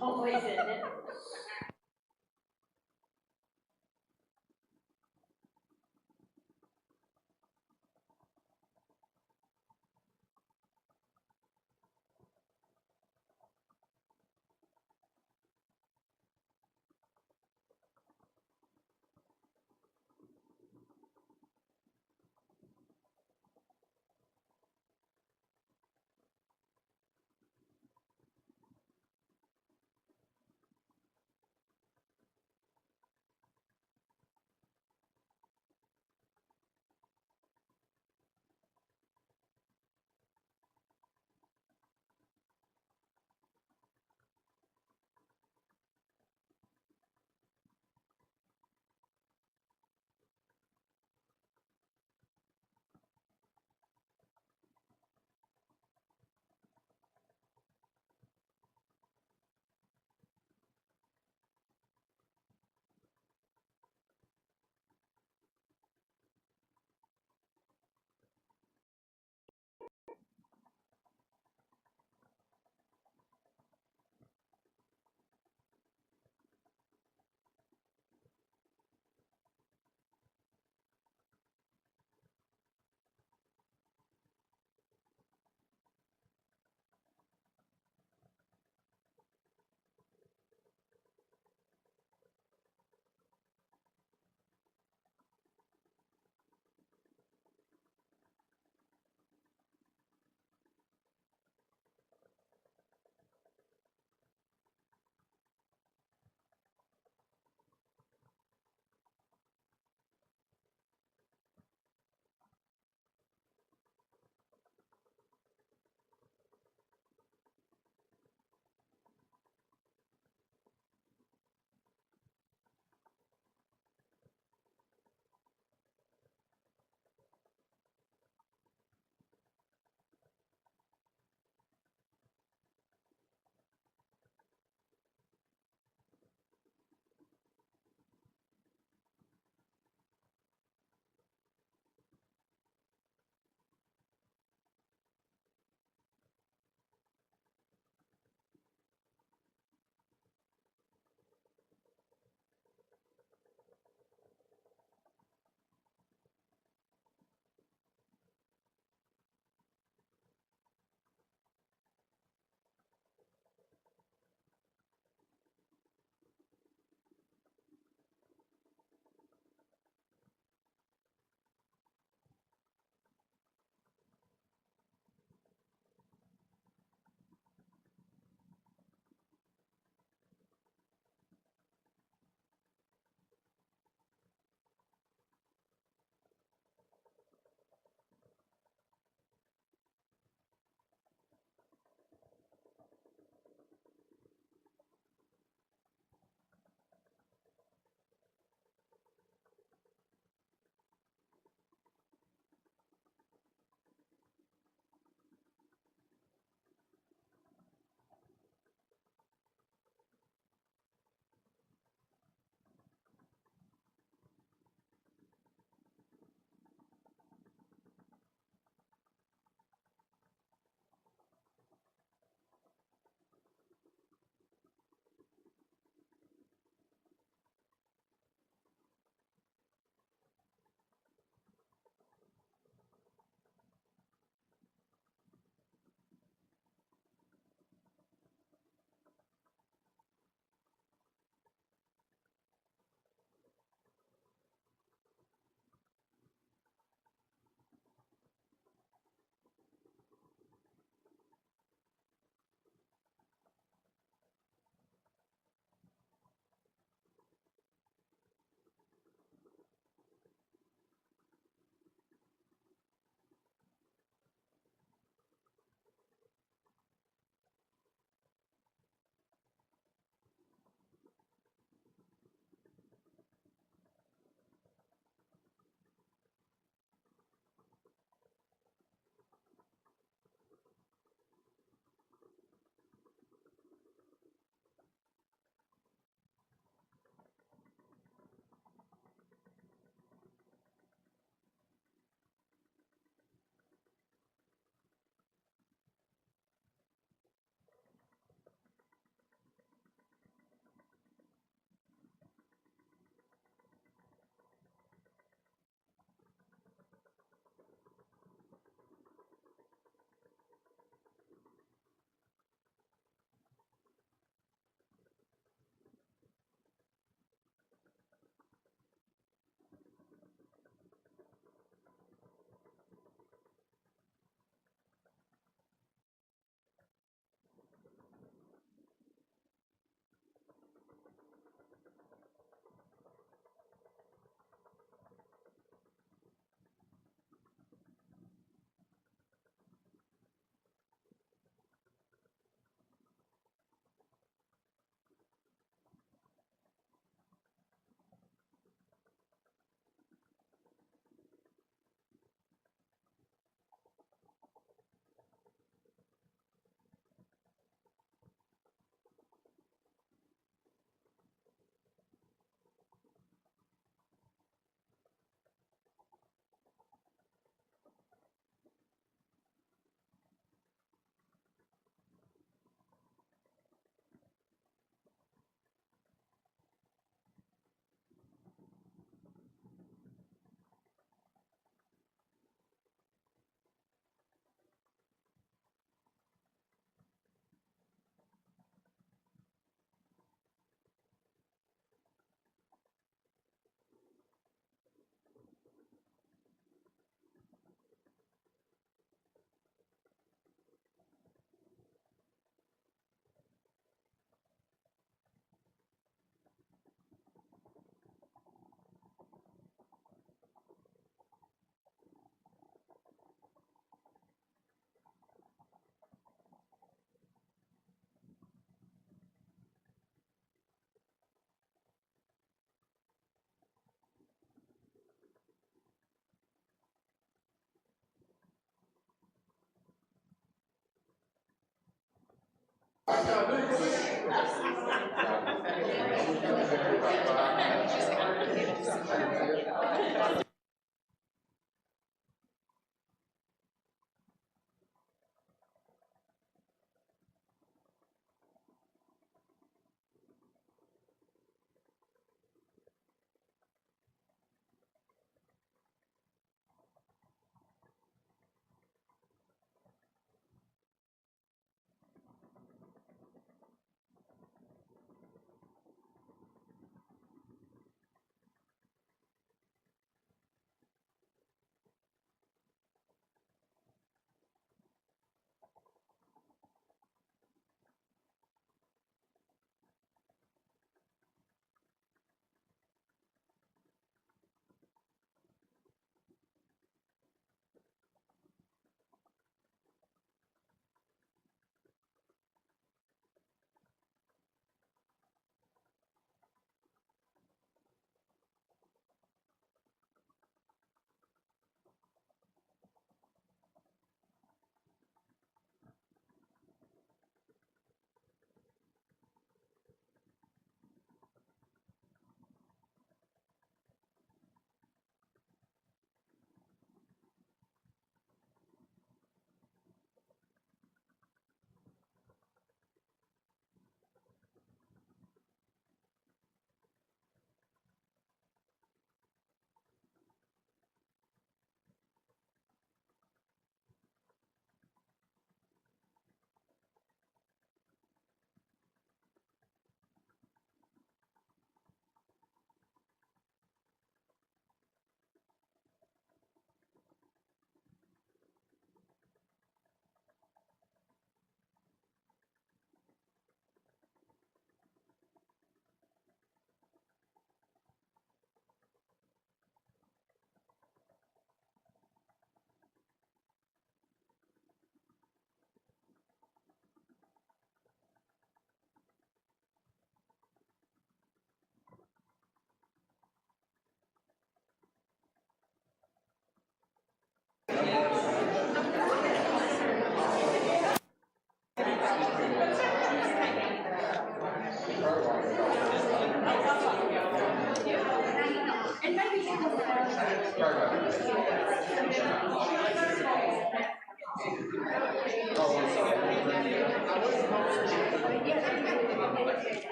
always in it.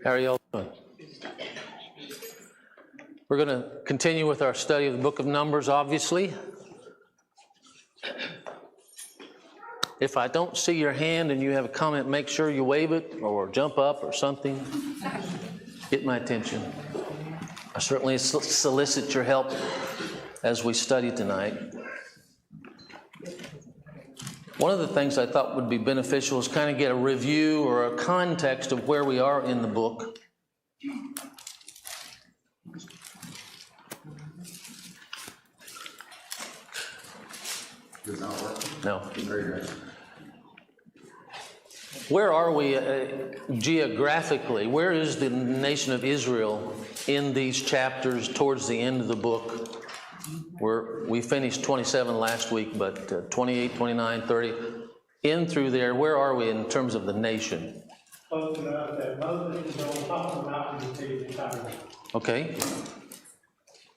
How are y'all doing? We're going to continue with our study of the book of Numbers, obviously. If I don't see your hand and you have a comment, make sure you wave it or jump up or something. Get my attention. I certainly solicit your help as we study tonight. One of the things I thought would be beneficial is kind of get a review or a context of where we are in the book. Does not work? No. Very good. Where are we geographically? Where is the nation of Israel in these chapters towards the end of the book? We finished 27 last week, but 28, 29, 30, in through there, where are we in terms of the nation? Close enough that Moses is on top of the mountain to see the tabernacle. Okay.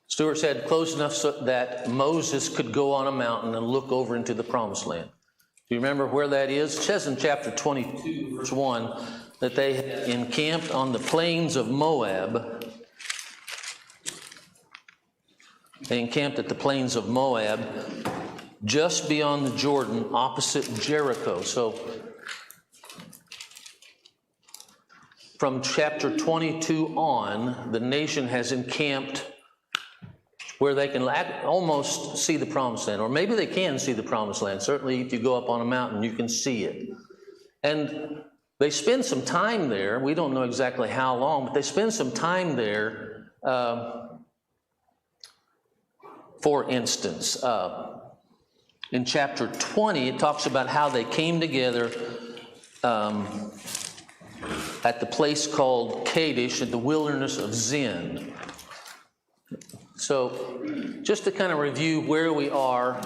Stuart said close enough so that Moses could go on a mountain and look over into the promised land. Do you remember where that is? It says in chapter 22, verse 1, that they had encamped on the plains of Moab. They encamped at the plains of Moab, just beyond the Jordan, opposite Jericho. So, from chapter 22 on, the nation has encamped where they can almost see the promised land, or maybe they can see the promised land. Certainly, if you go up on a mountain, you can see it. And they spend some time there. We don't know exactly how long, but they spend some time there. For instance, in chapter 20, it talks about how they came together at the place called Kadesh in the wilderness of Zin. So just to kind of review where we are,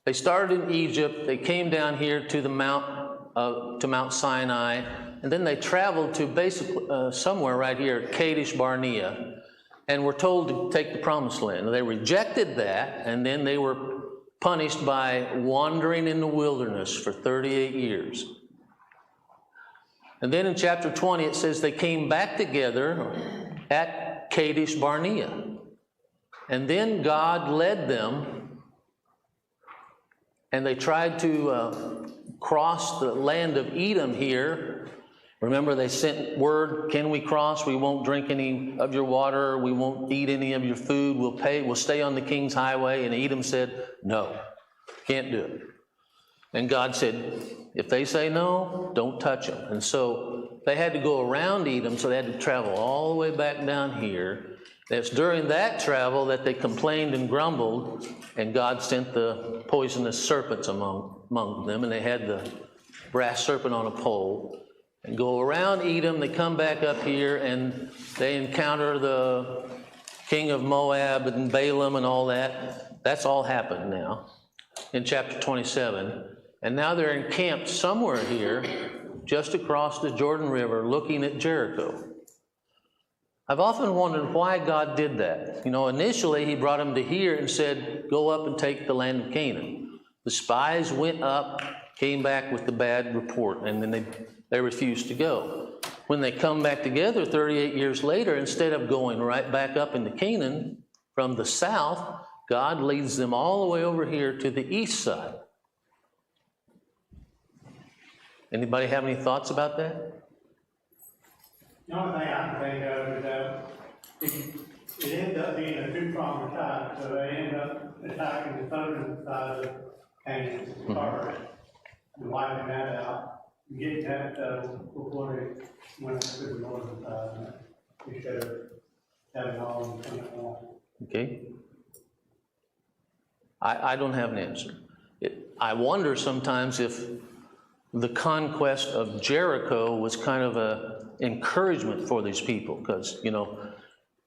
they started in Egypt, they came down here to the Mount Sinai, and then they traveled to basically somewhere right here at Kadesh Barnea, and were told to take the promised land. They rejected that, and then they were punished by wandering in the wilderness for 38 years. And then in chapter 20, it says they came back together at Kadesh Barnea. And then God led them, and they tried to cross the land of Edom here. Remember, they sent word, can we cross? We won't drink any of your water. We won't eat any of your food. We'll stay on the king's highway. And Edom said, no, can't do it. And God said, if they say no, don't touch them. And so they had to go around Edom, so they had to travel all the way back down here. It's during that travel that they complained and grumbled, and God sent the poisonous serpents among them, and they had the brass serpent on a pole. And go around Edom, they come back up here, and they encounter the king of Moab and Balaam and all that. That's all happened now in chapter 27. And now they're encamped somewhere here, just across the Jordan River, looking at Jericho. I've often wondered why God did that. You know, initially he brought them to here and said, go up and take the land of Canaan. The spies went up, came back with the bad report, and then they refused to go. When they come back together 38 years later, instead of going right back up into Canaan from the south, God leads them all the way over here to the east side. Anybody have any thoughts about that? The only thing I can think of is that it ends up being a two-pronged attack, so they end up attacking the southern side of Canaan first, and wiping that out, and getting that before they went to the northern side, instead of having all of them come at once. Okay. I don't have an answer. I wonder sometimes if the conquest of Jericho was kind of a encouragement for these people, because, you know,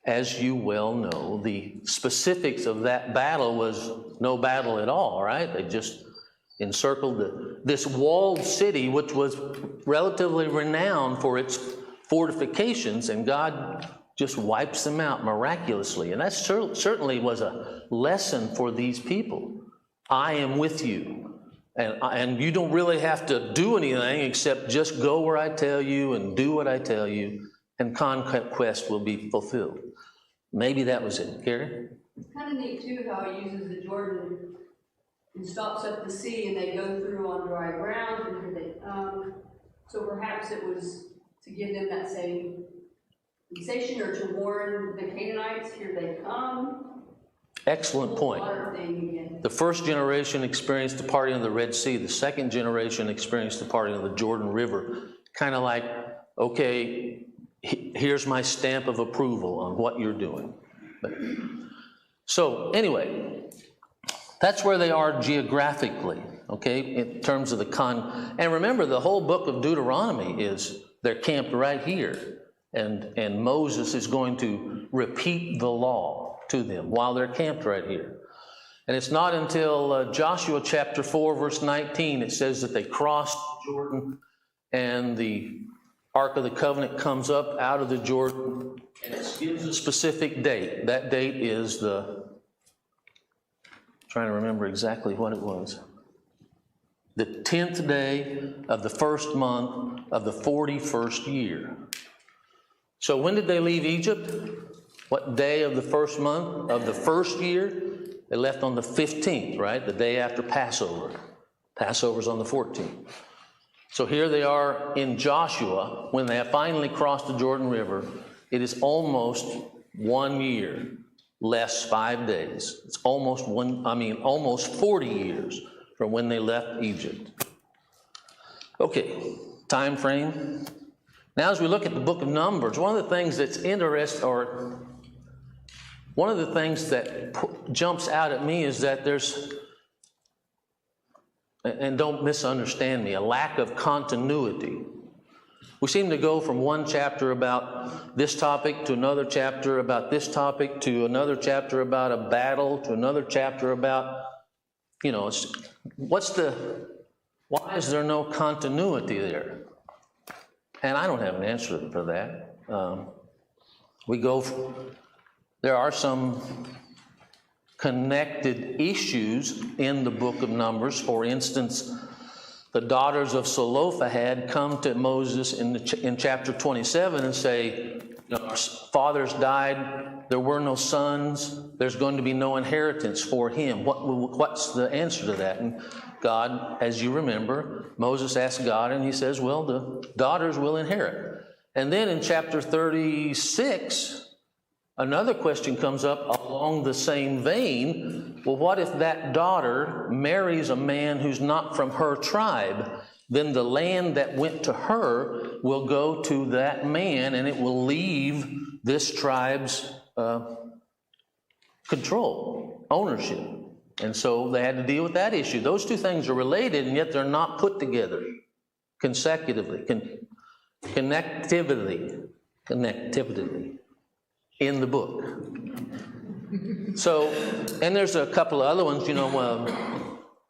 as you well know, the specifics of that battle was no battle at all, right? They just encircled this walled city, which was relatively renowned for its fortifications, and God just wipes them out miraculously. And that certainly was a lesson for these people. I am with you. And you don't really have to do anything except just go where I tell you and do what I tell you, and conquest will be fulfilled. Maybe that was it. Gary? It's kind of neat, too, how he uses the Jordan and stops up the sea, and they go through on dry ground, and here they come. So perhaps it was to give them that same sensation, or to warn the Canaanites, here they come. Excellent point. The first generation experienced the parting of the Red Sea. The second generation experienced the parting of the Jordan River. Kind of like, okay, here's my stamp of approval on what you're doing. So anyway, that's where they are geographically, okay, in terms of and remember, the whole book of Deuteronomy is, they're camped right here. And Moses is going to repeat the law to them while they're camped right here. And it's not until Joshua chapter 4, verse 19, it says that they crossed Jordan, and the Ark of the Covenant comes up out of the Jordan, and it gives a specific date. That date is trying to remember exactly what it was. The 10th day of the first month of the 41st year. So when did they leave Egypt? What day of the first month of the first year? They left on the 15th, right? The day after Passover. Passover's on the 14th. So here they are in Joshua, when they have finally crossed the Jordan River. It is almost 1 year, less 5 days. It's almost almost 40 years from when they left Egypt. Okay, time frame. Now, as we look at the book of Numbers, one of the things that's interesting, one of the things that jumps out at me is that there's and don't misunderstand me, a lack of continuity. We seem to go from one chapter about this topic to another chapter about this topic to another chapter about a battle to another chapter about, why is there no continuity there? And I don't have an answer for that. There are some connected issues in the book of Numbers. For instance, the daughters of Zelophehad come to Moses in chapter 27 and say, our fathers died, there were no sons, there's going to be no inheritance for him. What's the answer to that? And God, as you remember, Moses asked God, and he says, well, the daughters will inherit. And then in chapter 36, another question comes up along the same vein. Well, what if that daughter marries a man who's not from her tribe? Then the land that went to her will go to that man, and it will leave this tribe's control, ownership. And so they had to deal with that issue. Those two things are related, and yet they're not put together consecutively, connectively in the book. So, and there's a couple of other ones,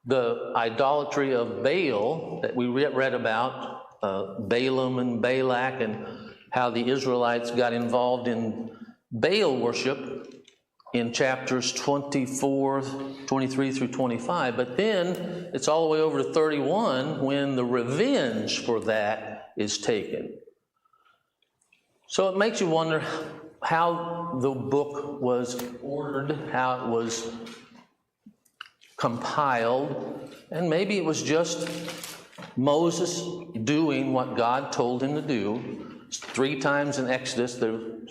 the idolatry of Baal that we read about, Balaam and Balak, and how the Israelites got involved in Baal worship in chapters 24, 23 through 25. But then it's all the way over to 31 when the revenge for that is taken. So it makes you wonder how the book was ordered, how it was compiled, and maybe it was just Moses doing what God told him to do. 3 times in Exodus, the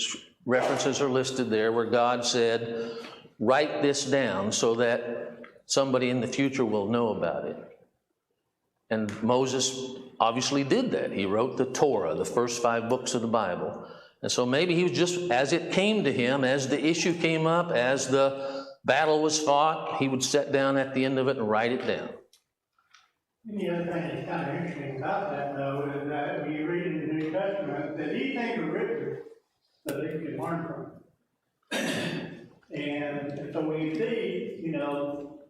references are listed there where God said, write this down so that somebody in the future will know about it. And Moses obviously did that. He wrote the Torah, the first 5 books of the Bible. And so maybe he was just, as it came to him, as the issue came up, as the battle was fought, he would sit down at the end of it and write it down. And the other thing that's kind of interesting about that, though, is that when you read in the New Testament, that these things are written so that you can learn from them. And so when you see,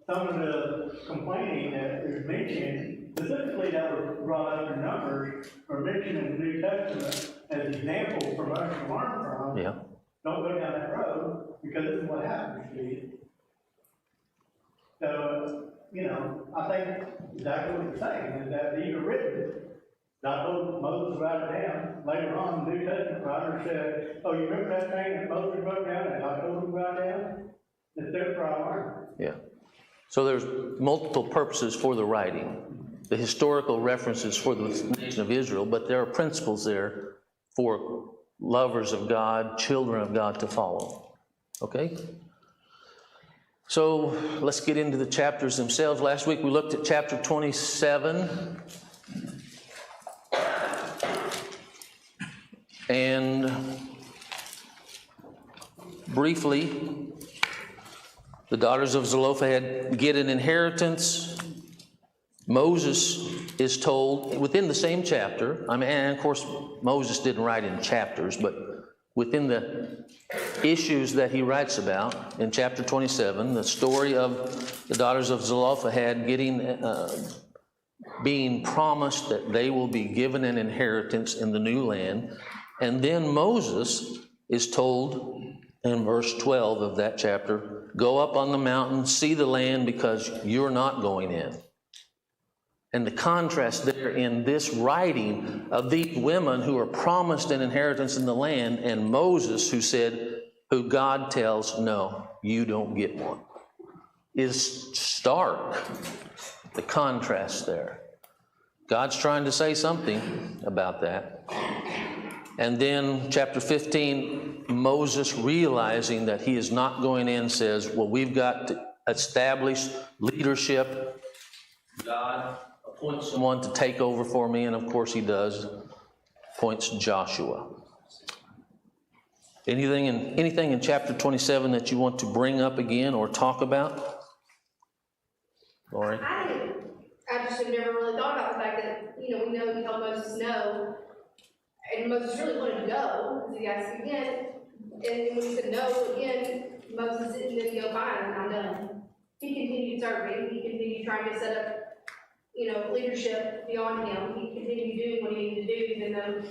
some of the complaining that is mentioned, specifically that was brought up in Numbers, or mentioned in the New Testament as examples for us to learn from, Yeah. Don't go down that road, because this is what happens to you. So, I think exactly what you're saying, is that these are written. God told Moses to write it down. Later on, the New Testament writer said, oh, you remember that thing that Moses wrote down and God told him to write down? It's there for our learning. Yeah. So there's multiple purposes for the writing. The historical references for the nation of Israel, but there are principles there for lovers of God, children of God to follow. Okay? So let's get into the chapters themselves. Last week we looked at chapter 27. And briefly, the daughters of Zelophehad get an inheritance. Moses is told within the same chapter, and of course Moses didn't write in chapters, but within the issues that he writes about in chapter 27, the story of the daughters of Zelophehad being promised that they will be given an inheritance in the new land. And then Moses is told in verse 12 of that chapter, go up on the mountain, see the land, because you're not going in. And the contrast there in this writing of these women who are promised an inheritance in the land, and Moses who God tells, no, you don't get one, is stark. The contrast there. God's trying to say something about that. And then chapter 15, Moses realizing that he is not going in says, well, we've got to establish leadership. God appoints someone to take over for me, and of course he does, appoints Joshua. Anything in chapter 27 that you want to bring up again or talk about? Laurie? I I just have never really thought about the fact that, you know, we know he told Moses no, and Moses really wanted to go, because he asked again, and when he said no again, Moses didn't then go, fine, I'm done. He continued serving, he continued trying to set up, you know, leadership beyond him, he continued doing what he needed to do, even though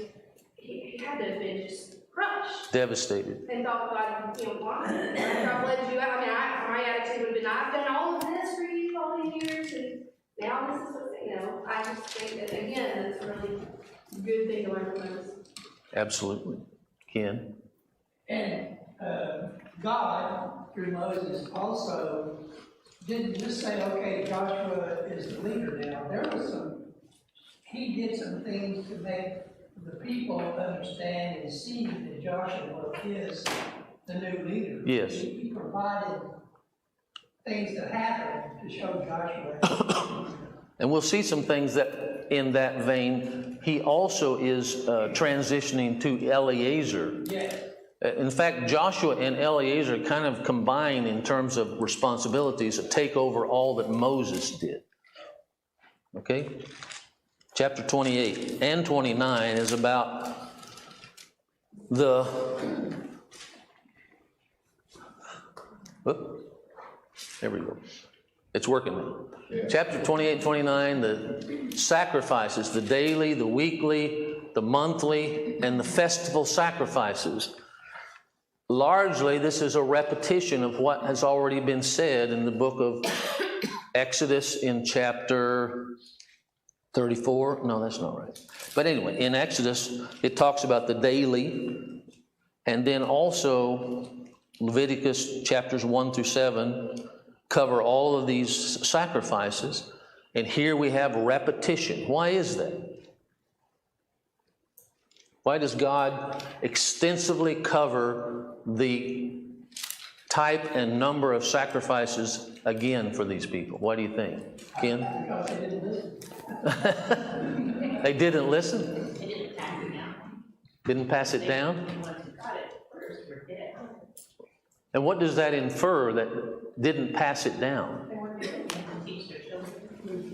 he had to have been just crushed. Devastated. And thought, God, you know, why? I've led you out. I mean, my attitude would have been, I've done all of this for you all these years, and now this is what, you know, I just think that, again, that's a really good thing to learn from us. Absolutely. Ken? And God, through Moses, also didn't just say, okay, Joshua is the leader now. There was he did some things to make the people understand and see that Joshua is the new leader. Yes. He provided things that happened to show Joshua. And we'll see some things that, in that vein, he also is transitioning to Eleazar. Yes. In fact, Joshua and Eleazar kind of combine in terms of responsibilities to take over all that Moses did. Okay? Chapter 28 and 29 is about the... There we go. It's working now. Yeah. Chapter 28, 29, the sacrifices, the daily, the weekly, the monthly, and the festival sacrifices. Largely, this is a repetition of what has already been said in the book of Exodus in chapter 34. No, that's not right. But anyway, in Exodus, it talks about the daily, and then also Leviticus chapters 1 through 7 cover all of these sacrifices. And here we have repetition. Why is that? Why does God extensively cover the type and number of sacrifices again for these people? What do you think? Ken? Because they didn't listen. They didn't listen? They didn't pass it down. Didn't pass it down? The ones who got it first were dead. And what does that infer, that didn't pass it down? They weren't doing it to teach their children.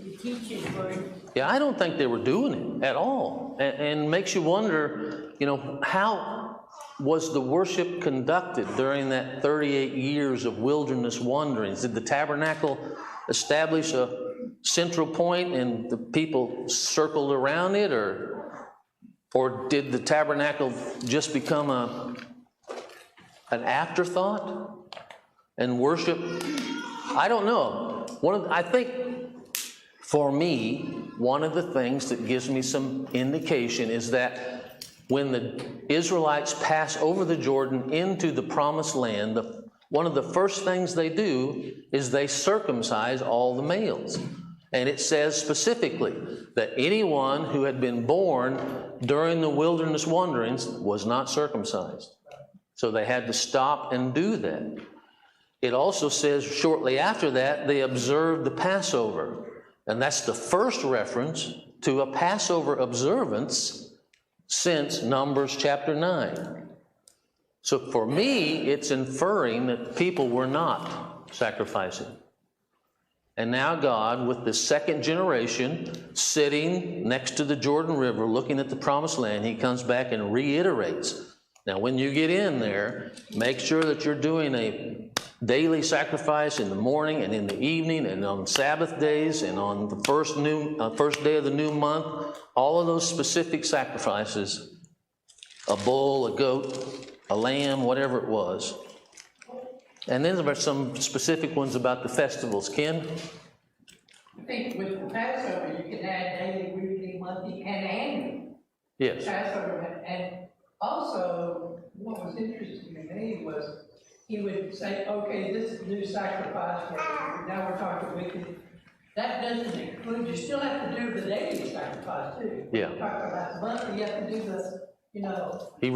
You teach his word. Yeah, I don't think they were doing it at all. And makes you wonder, you know, how was the worship conducted during that 38 years of wilderness wanderings? Did the tabernacle establish a central point and the people circled around it, or did the tabernacle just become an afterthought and worship? I don't know. I think for me, one of the things that gives me some indication is that when the Israelites pass over the Jordan into the promised land, one of the first things they do is they circumcise all the males. And it says specifically that anyone who had been born during the wilderness wanderings was not circumcised. So they had to stop and do that. It also says shortly after that, they observed the Passover. And that's the first reference to a Passover observance since Numbers chapter 9. So for me, it's inferring that people were not sacrificing. And now God, with the second generation sitting next to the Jordan River, looking at the promised land, he comes back and reiterates. Now, when you get in there, make sure that you're doing a daily sacrifice in the morning and in the evening and on Sabbath days and on the first day of the new month. All of those specific sacrifices, a bull, a goat, a lamb, whatever it was. And then there are some specific ones about the festivals. Ken? I think with the Passover, you can add daily, weekly, monthly, and annual. Yes. Passover, and also, what was interesting to me was he would say, okay, this is a new sacrifice, now we're talking weekly. That doesn't include, you still have to do the daily sacrifice too. Yeah. Talk about the monthly, you have to do the, you know. He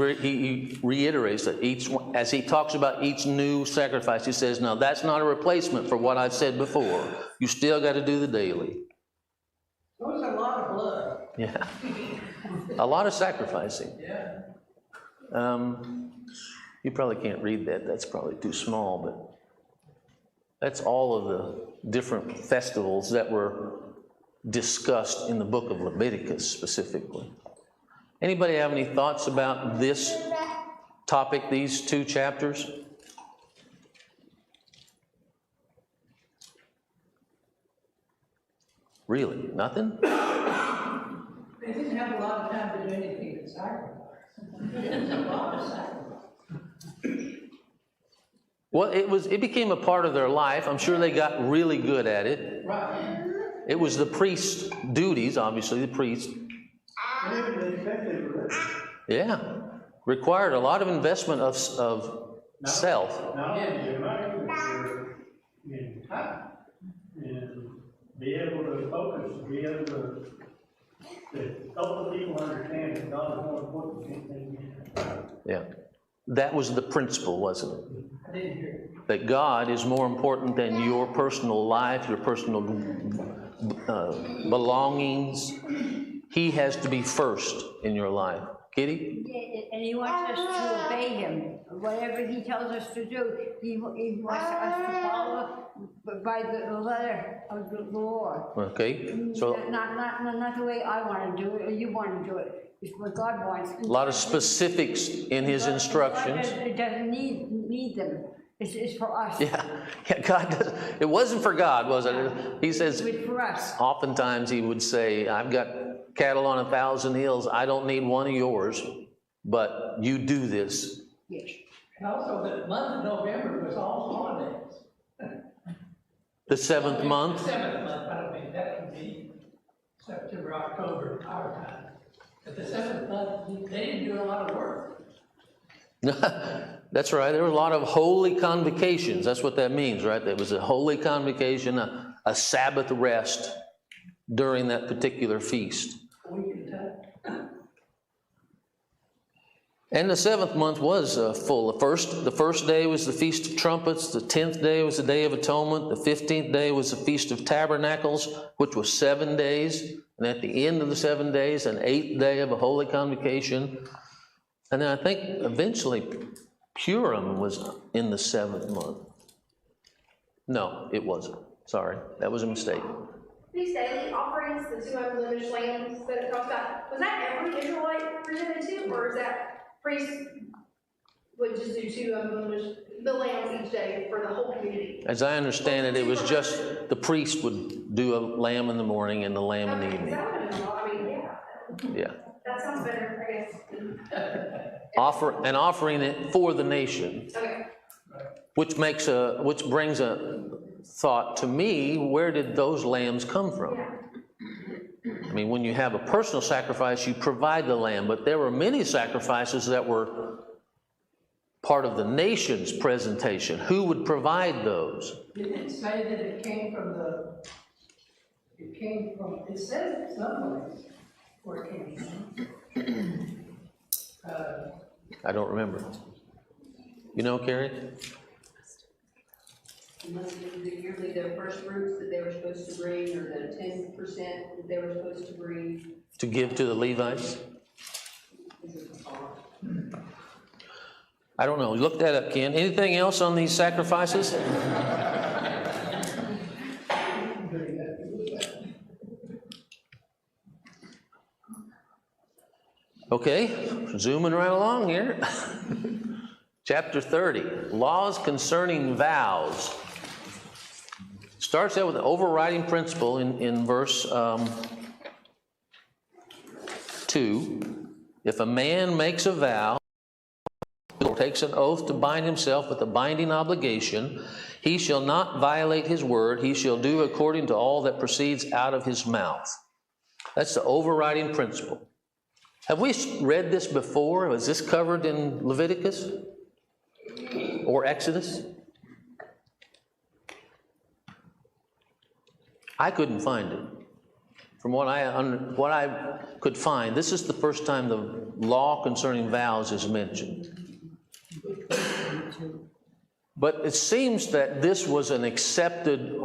reiterates that each one, as he talks about each new sacrifice, he says, now that's not a replacement for what I've said before. You still got to do the daily. There was a lot of blood. Yeah. A lot of sacrificing. Yeah. You probably can't read that. That's probably too small, but that's all of the different festivals that were discussed in the book of Leviticus specifically. Anybody have any thoughts about this topic, these 2 chapters? Really? Nothing? They didn't have a lot of time to do anything but sacrifice. There's a lot of sacrifice. Well, it became a part of their life. I'm sure they got really good at it. Right. It was the priest's duties, obviously, the priest. Yeah. Required a lot of investment of self. Not only your money, but your time. And be able to focus, be able to help the people understand that God is more important than anything. Yeah. That was the principle, wasn't it? I didn't hear it. That God is more important than your personal life, your personal belongings. He has to be first in your life. Kitty? And he wants us to obey him. Whatever he tells us to do, he wants us to follow by the letter of the law. Okay. So Not the way I want to do it or you want to do it. It's what God wants. a lot of specifics in his instructions. It doesn't need them. It's for us. Yeah, God does. It wasn't for God, was it? He says, It's for us. oftentimes he would say, I've got cattle on 1,000 hills. I don't need one of yours, but you do this. Yes. And also, the month of November was all holidays. The 7th month. The 7th month, I don't mean, that would be September, October, our time. But the 7th month, they didn't do a lot of work. That's right. There were a lot of holy convocations. That's what that means, right? There was a holy convocation, a Sabbath rest during that particular feast. A week at a time. And the 7th month was full. The first day was the Feast of Trumpets. The 10th day was the Day of Atonement. The 15th day was the Feast of Tabernacles, which was 7 days. And at the end of the 7 days, an 8th day of a holy convocation. And then I think eventually Purim was in the 7th month. No, it wasn't. Sorry, that was a mistake. These daily offerings, the 2 unblemished lambs that it talks about, was that every Israelite presented to, or is that priests would just do 2 unblemished, the lambs each day for the whole community? As I understand it, it was just the priest would do a lamb in the morning and the lamb in the Okay, evening. that would have been, I mean, yeah, Yeah. that sounds better, I guess. Offering it for the nation, Okay. which brings a thought to me, where did those lambs come from? I mean, when you have a personal sacrifice, you provide the lamb, but there were many sacrifices that were part of the nation's presentation. Who would provide those? Didn't it say that it came from, it says it someplace where it came from. I don't remember. You know, Carrie? It must have been yearly the first fruits that they were supposed to bring, or the 10% that they were supposed to bring. To give to the Levites? I don't know. Look that up, Ken. Anything else on these sacrifices? Okay, zooming right along here. Chapter 30, laws concerning vows. Starts out with an overriding principle in verse 2. If a man makes a vow, or takes an oath to bind himself with a binding obligation, he shall not violate his word. He shall do according to all that proceeds out of his mouth. That's the overriding principle. Have we read this before? Was this covered in Leviticus or Exodus? I couldn't find it. From what I could find, this is the first time the law concerning vows is mentioned. But it seems that this was an accepted,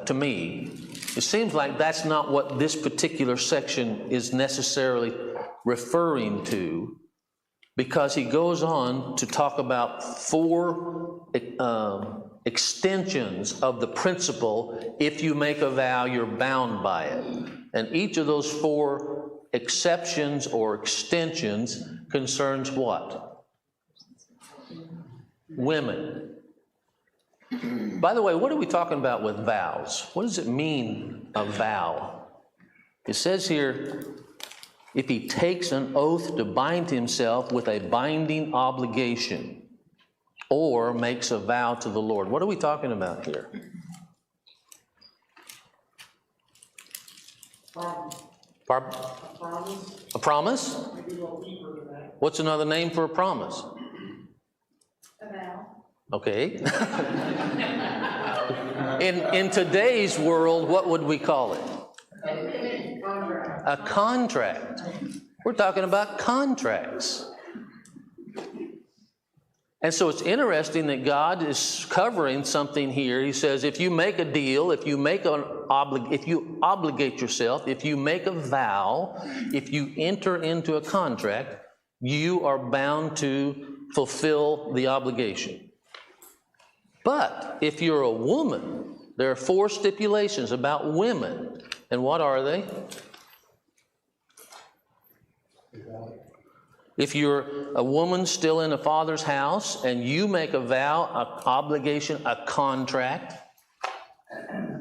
to me, it seems like that's not what this particular section is necessarily referring to, because he goes on to talk about 4 extensions of the principle, if you make a vow, you're bound by it. And each of those 4 exceptions or extensions concerns what? Women. By the way, what are we talking about with vows? What does it mean, a vow? It says here, if he takes an oath to bind himself with a binding obligation or makes a vow to the Lord. What are we talking about here? Promise. A promise? Maybe a little deeper than that. What's another name for a promise? A vow. Okay. In today's world, what would we call it? Contract. A contract. We're talking about contracts. And so it's interesting that God is covering something here. He says, if you make a deal, if you obligate yourself, if you make a vow, if you enter into a contract, you are bound to fulfill the obligation. But if you're a woman, there are 4 stipulations about women. And what are they? If you're a woman still in a father's house and you make a vow, an obligation, a contract,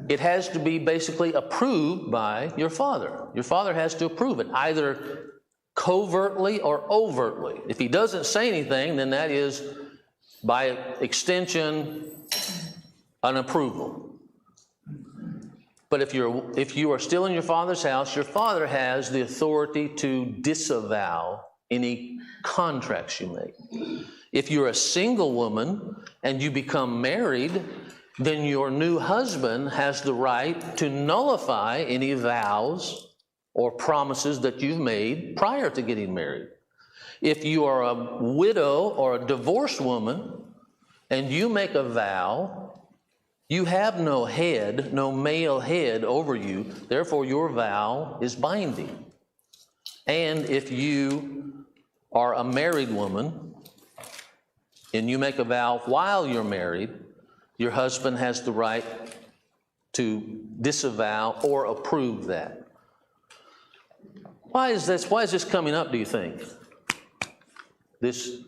it has to be basically approved by your father. Your father has to approve it, either covertly or overtly. If he doesn't say anything, then that is, by extension, an approval. But if you are still in your father's house, your father has the authority to disavow any contracts you make. If you're a single woman and you become married, then your new husband has the right to nullify any vows or promises that you've made prior to getting married. If you are a widow or a divorced woman and you make a vow, you have no head, no male head over you, therefore your vow is binding. And if you are a married woman and you make a vow while you're married, your husband has the right to disavow or approve that. Why is this coming up, do you think? This,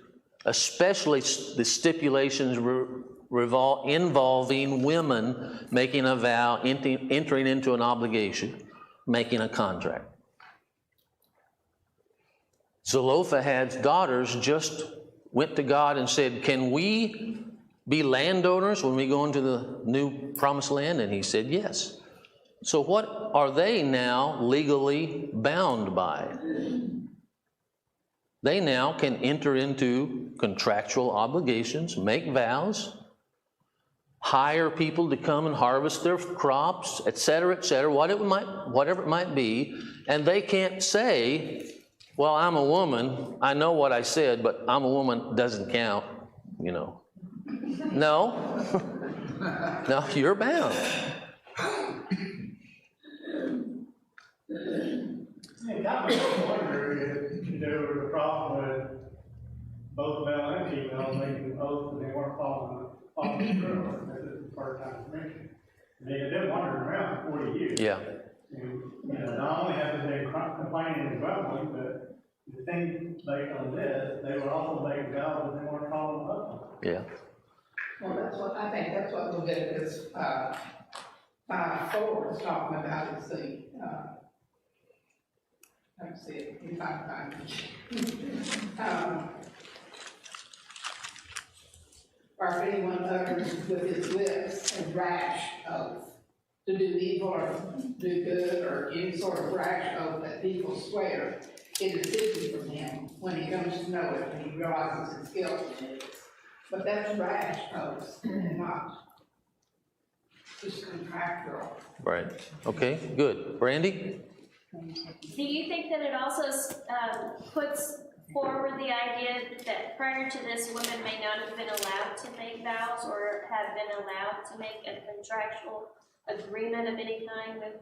especially the stipulations involving women making a vow, entering into an obligation, making a contract. Zelophehad's daughters just went to God and said, can we be landowners when we go into the new promised land? And he said, yes. So what are they now legally bound by? They now can enter into contractual obligations, make vows, hire people to come and harvest their crops, etc., whatever it might be, and they can't say, well, I'm a woman, I know what I said, but I'm a woman, doesn't count, you know. No. No, you're bound. It got me to wonder if there was a problem with both male and female making oaths and they weren't following the scripture. This is the first time it's mentioned. They've been wandering around for 40 years. Yeah. And, not only have they been complaining and grumbling, but the thing based on this, they were also making vows that they weren't following up on. Yeah. Well, I think that's what Leviticus 5:4 is talking about, is the, let's see, if I can find it. Or if anyone utters with his lips a rash oath to do evil or do good, or any sort of rash oath that people swear, it is hidden from him when he comes to know it and he realizes his guilt in it. But that's rash oaths, and not just contractual. Right. Okay, good. Brandy? Do you think that it also puts forward the idea that prior to this, women may not have been allowed to make vows or have been allowed to make a contractual agreement of any kind with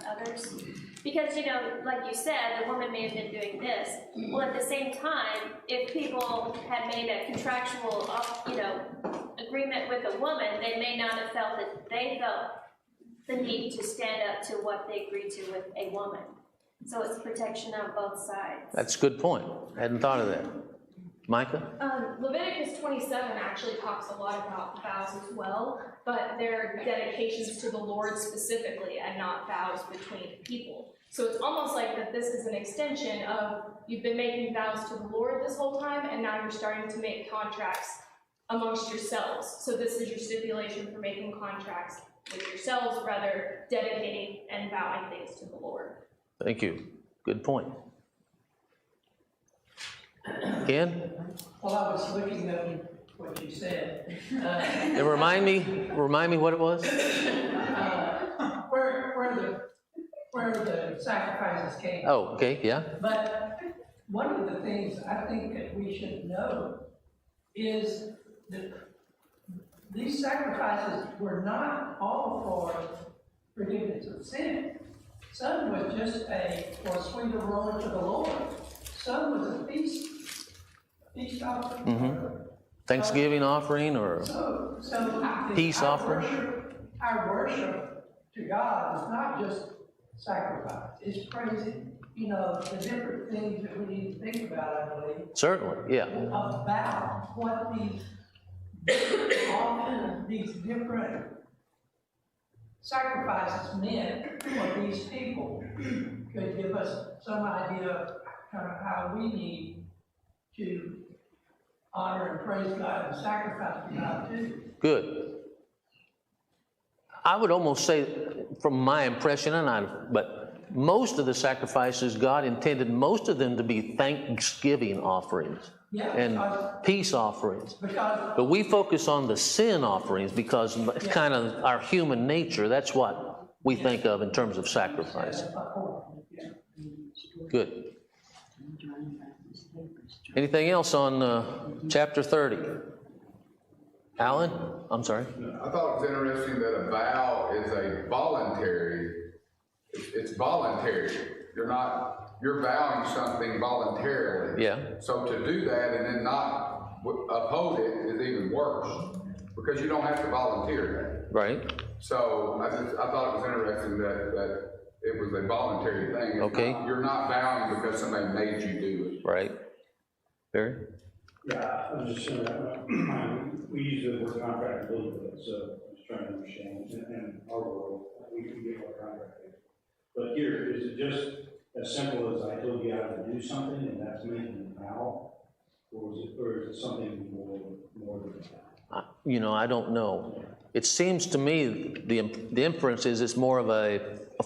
others? Because, you know, like you said, the woman may have been doing this. Well, at the same time, if people had made a contractual, agreement with a woman, they may not have felt that they felt the need to stand up to what they agreed to with a woman. So it's protection on both sides. That's a good point. Hadn't thought of that. Micah? Leviticus 27 actually talks a lot about vows as well, but they're dedications to the Lord specifically and not vows between people. So it's almost like that this is an extension of you've been making vows to the Lord this whole time, and now you're starting to make contracts amongst yourselves. So this is your stipulation for making contracts with yourselves, rather dedicating and vowing things to the Lord. Thank you. Good point. Ken? Well, I was looking at what you said. And remind me what it was? Where the sacrifices came. Oh, okay, yeah. But one of the things I think that we should know is that these sacrifices were not all for forgiveness of sin. Some was just for a sweet aroma to the Lord. Some was a feast offering. Mm-hmm. Thanksgiving offering or So peace offering. Our worship to God is not just sacrifice, it's praising, the different things that we need to think about, I believe, Certainly, yeah. about what these different sacrifices meant for these people. Could give us some idea of kind of how we need to honor and praise God and sacrifice to God too. Good. I would almost say, from my impression, but most of the sacrifices, God intended most of them to be thanksgiving offerings and peace offerings. But we focus on the sin offerings because it's kind of our human nature. That's what we think of in terms of sacrifice. Good. Anything else on chapter 30? Alan? I'm sorry. I thought it was interesting that a vow is a voluntary, it's voluntary. You're vowing something voluntarily. Yeah. So to do that and then not uphold it is even worse because you don't have to volunteer that. Right. So I thought it was interesting that it was a voluntary thing. It's Okay. you're not vowing because somebody made you do it. Right. Barry? Yeah, I was just saying, we use the word contract a little bit, so I was trying to understand, in our world, we can get what contract is. But here, is it just as simple as I told you how to do something and that's making a vow? Or is it something more than that? I don't know. It seems to me the inference is it's more of a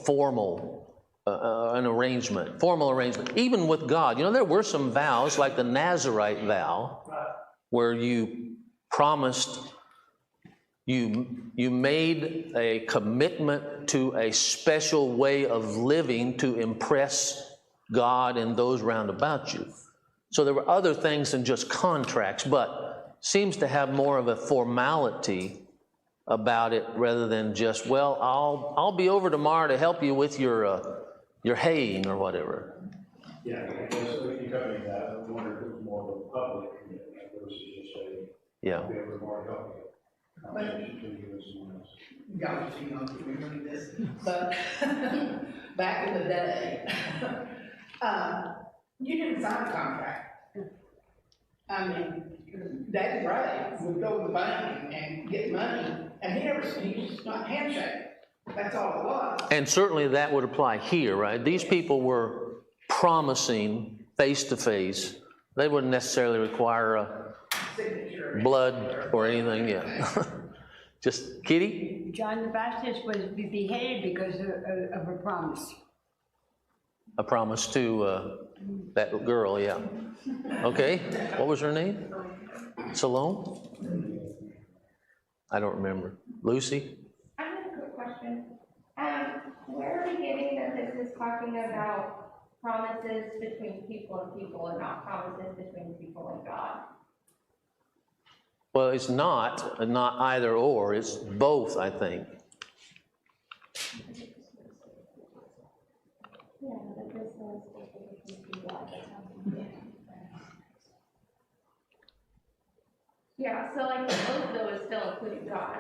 formal an arrangement, formal arrangement. Even with God, there were some vows like the Nazarite vow, where you promised, you made a commitment to a special way of living to impress God and those round about you. So there were other things than just contracts, but seems to have more of a formality about it rather than just, well, I'll be over tomorrow to help you with your haying or whatever. Yeah, I guess you covered that. I wonder if it was more of a public commitment versus just Yeah. be able to more help you. Conversation to you as someone else. God, you know, remember this, but back in the day, you didn't sign a contract. I mean, Daddy Ray would go to the bank and get money, and he just not handshake. That's all it was. And certainly that would apply here, right? These people were promising face to face. They wouldn't necessarily require a Signature. blood or anything, yeah. Just, Kitty? John the Baptist was beheaded because of a promise. A promise to that girl, yeah. Okay, what was her name? Salome? I don't remember. Lucy? I have a quick question. Where are we getting that this is talking about promises between people and people and not promises between people and God. Well, it's not either or, it's both, I think. Yeah, but this says between God. Yeah, so like the oath though is still including God.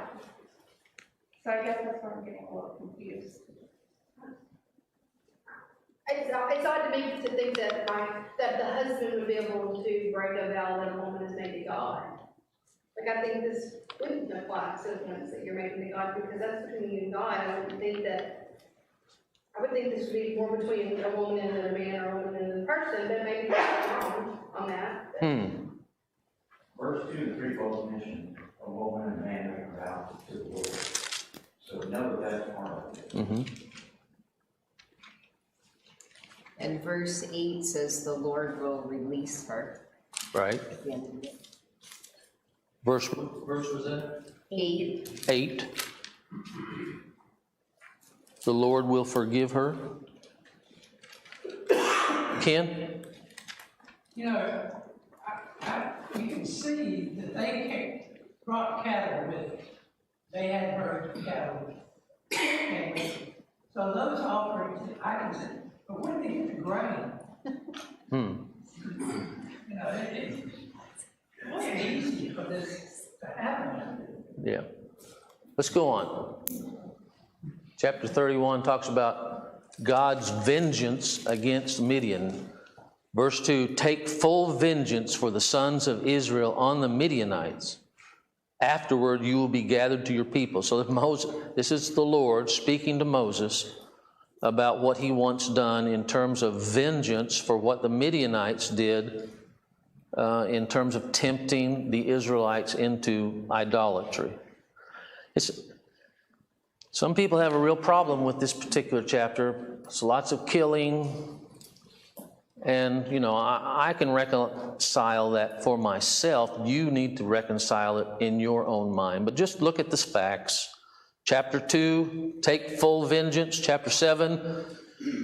So I guess that's where I'm getting a little confused. It's odd to me to think that that the husband would be able to break a vow that a woman has made to God. Like, I think this wouldn't apply to the ones that you're making to God, because that's between you and God. I would think this would be more between a woman and a man, or a woman and a person, but maybe I'm wrong on that. Verse 2 and 3 both mention a woman and a man making a vow to the Lord. So we know that that's part of it. Mm-hmm. And verse 8 says the Lord will release her. Right. At the end of it. Verse Was that? 8. The Lord will forgive her. Ken? You know, you can see that they brought cattle with them. They had herds of cattle. And so those offerings, I can see, but where did they get the grain? You know, it wasn't easy for this to happen. Yeah. Let's go on. Chapter 31 talks about God's vengeance against Midian. Verse 2, take full vengeance for the sons of Israel on the Midianites. Afterward, you will be gathered to your people. So that Moses, this is the Lord speaking to Moses about what he wants done in terms of vengeance for what the Midianites did in terms of tempting the Israelites into idolatry. Some people have a real problem with this particular chapter. It's lots of killing. And, you know, I can reconcile that for myself. You need to reconcile it in your own mind. But just look at the facts. Chapter 2, take full vengeance. Chapter 7,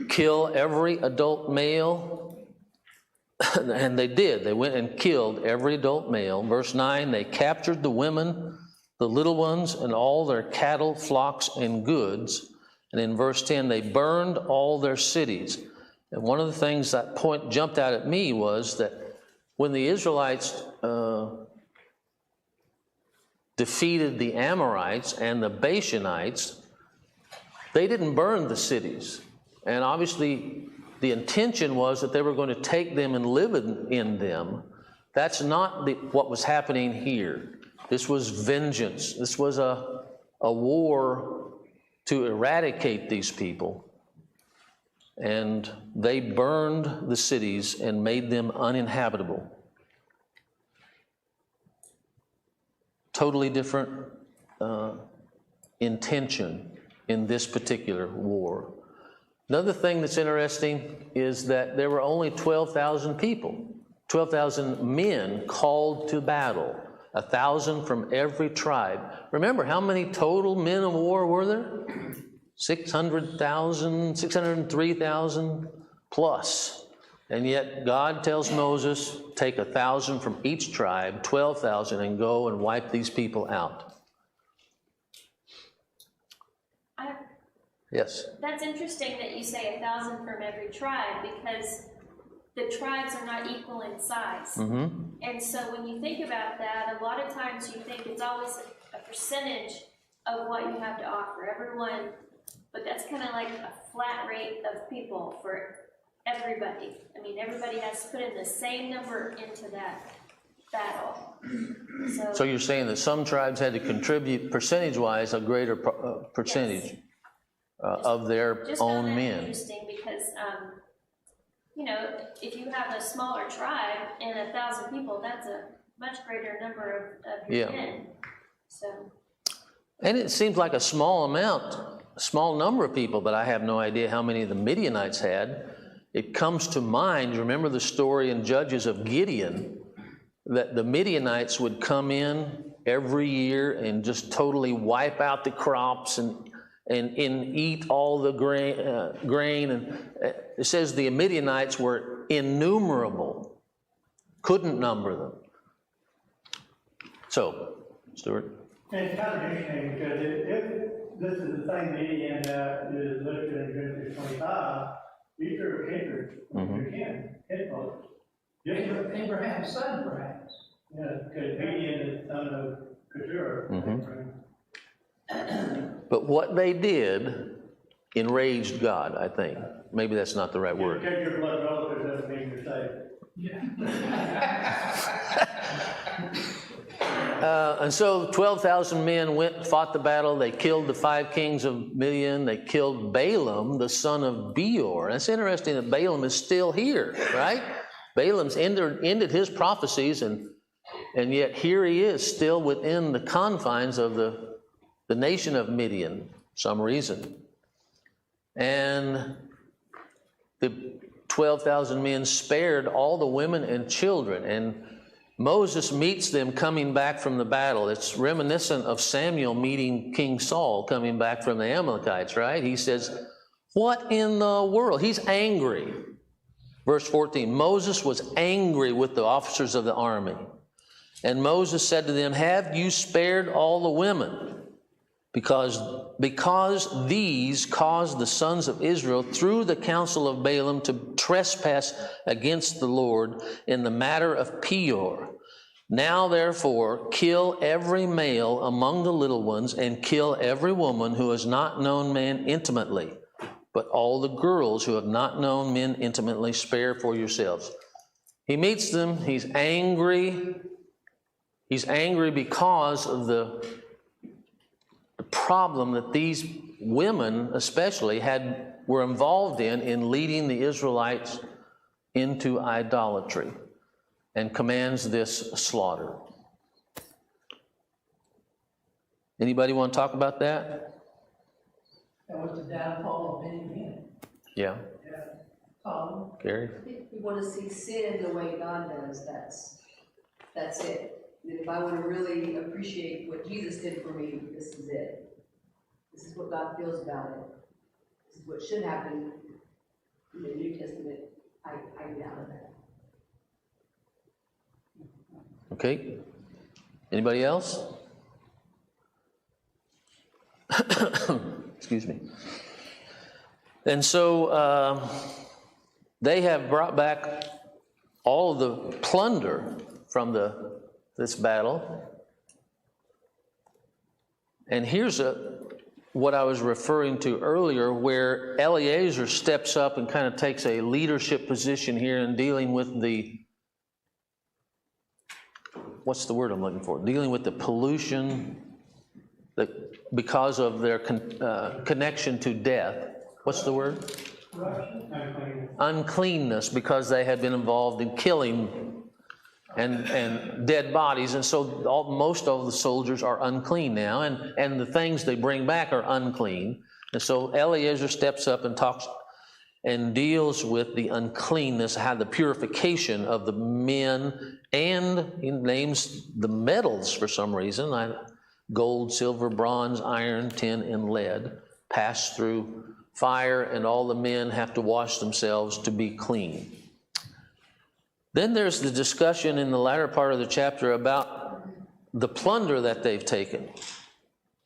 kill every adult male. And they did. They went and killed every adult male. Verse 9, they captured the women, the little ones, and all their cattle, flocks, and goods. And in verse 10, they burned all their cities. And one of the things that point jumped out at me was that when the Israelites defeated the Amorites and the Bashanites, they didn't burn the cities. And obviously, the intention was that they were going to take them and live in them. That's not what was happening here. This was vengeance. This was a war to eradicate these people. And they burned the cities and made them uninhabitable. Totally different intention in this particular war. Another thing that's interesting is that there were only 12,000 people, 12,000 men called to battle, 1,000 from every tribe. Remember, how many total men of war were there? 600,000, 603,000 plus. And yet God tells Moses, take 1,000 from each tribe, 12,000, and go and wipe these people out. Yes? That's interesting that you say 1,000 from every tribe, because the tribes are not equal in size. Mm-hmm. And so when you think about that, a lot of times you think it's always a percentage of what you have to offer. Everyone, but that's kind of like a flat rate of people for everybody. I mean, everybody has to put in the same number into that battle. So you're saying that some tribes had to contribute percentage-wise a greater percentage? Yes. Of their Just own found that men. interesting because, you know, if you have a smaller tribe and 1,000 people, that's a much greater number of your men. So. And it seems like a small amount, a small number of people, but I have no idea how many the Midianites had. It comes to mind, remember the story in Judges of Gideon, that the Midianites would come in every year and just totally wipe out the crops and eat all the grain it says the Midianites were innumerable, couldn't number them. So, Stuart? It's kind of interesting because if this is the same Midian that is listed in Genesis 25, these are kindred, kinfolks. Abraham's son, perhaps. Yeah, because Midian is son of Keturah. But what they did enraged God, I think. Maybe that's not the right word. Because your blood relative doesn't mean you're saved. And so 12,000 men went, fought the battle. They killed the 5 kings of Midian. They killed Balaam, the son of Beor. And it's interesting that Balaam is still here, right? Balaam's ended his prophecies, and yet here he is still within the confines of the nation of Midian, some reason. And the 12,000 men spared all the women and children, and Moses meets them coming back from the battle. It's reminiscent of Samuel meeting King Saul coming back from the Amalekites, right? He says, what in the world? He's angry. Verse 14, Moses was angry with the officers of the army. And Moses said to them, have you spared all the women? Because these caused the sons of Israel through the counsel of Balaam to trespass against the Lord in the matter of Peor. Now therefore kill every male among the little ones, and kill every woman who has not known man intimately. But all the girls who have not known men intimately, spare for yourselves. He meets them. He's angry. He's angry because of the problem that these women especially were involved in leading the Israelites into idolatry, and commands this slaughter. Anybody want to talk about that? That was the downfall of many men. Yeah. Gary? If we want to see sin the way God does, that's it. And if I want to really appreciate what Jesus did for me, this is it. This is what God feels about it. This is what should happen in the New Testament. I get out of that. Okay. Anybody else? Excuse me. And so they have brought back all the plunder from this battle. And here's what I was referring to earlier, where Eleazar steps up and kind of takes a leadership position here in dealing with what's the word I'm looking for? Dealing with the pollution because of their connection to death. What's the word? Uncleanness, because they had been involved in killing and dead bodies, and so most of the soldiers are unclean now, and the things they bring back are unclean. And so Eleazar steps up and talks and deals with the uncleanness, how the purification of the men, and he names the metals for some reason, gold, silver, bronze, iron, tin, and lead, pass through fire, and all the men have to wash themselves to be clean. Then there's the discussion in the latter part of the chapter about the plunder that they've taken.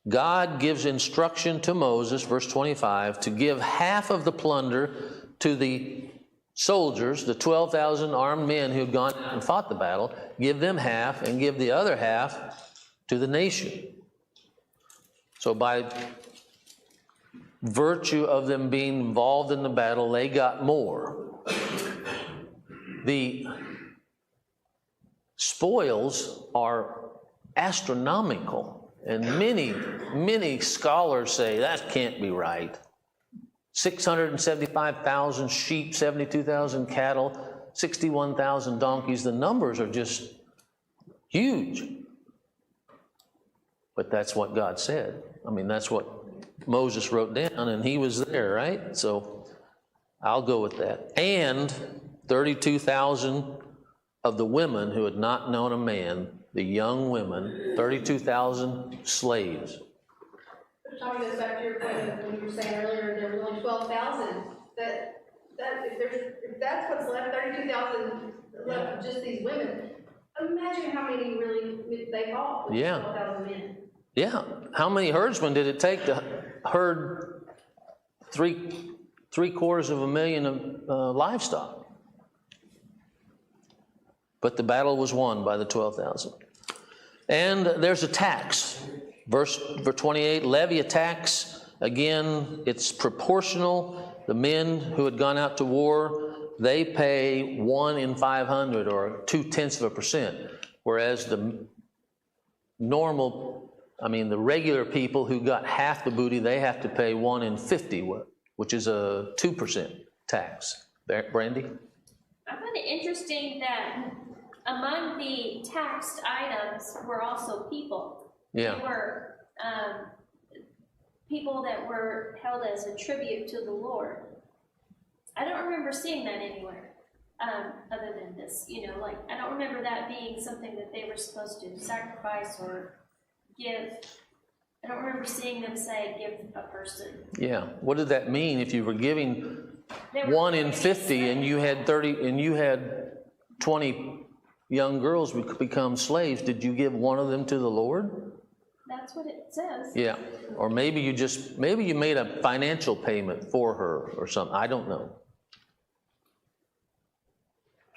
God gives instruction to Moses, verse 25, to give half of the plunder to the soldiers, the 12,000 armed men who had gone and fought the battle, give them half, and give the other half to the nation. So by virtue of them being involved in the battle, they got more. The spoils are astronomical, and many scholars say that can't be right. 675,000 sheep, 72,000 cattle, 61,000 donkeys. The numbers are just huge. But that's what God said. I mean, that's what Moses wrote down, and he was there, right? So I'll go with that. And 32,000 of the women who had not known a man, the young women, 32,000 slaves. Talking this back to your point, when you were saying earlier, there was only 12,000, that if that's what's left, 32,000 left of just these women, imagine how many really they fought with Yeah. 12,000 men. Yeah. How many herdsmen did it take to herd three-quarters of a million of livestock? But the battle was won by the 12,000. And there's a tax. Verse 28, levy a tax. Again, it's proportional. The men who had gone out to war, they pay 1 in 500 or 0.2%, whereas the the regular people who got half the booty, they have to pay 1 in 50, which is a 2% tax. Brandy? I find it interesting that among the taxed items were also people. Yeah. They were people that were held as a tribute to the Lord. I don't remember seeing that anywhere other than this. I don't remember that being something that they were supposed to sacrifice or give. I don't remember seeing them say, give a person. Yeah. What did that mean if you were giving 1 in 50 and you had 20 young girls become slaves? Did you give one of them to the Lord? That's what it says. Yeah. Or maybe you made a financial payment for her or something. I don't know.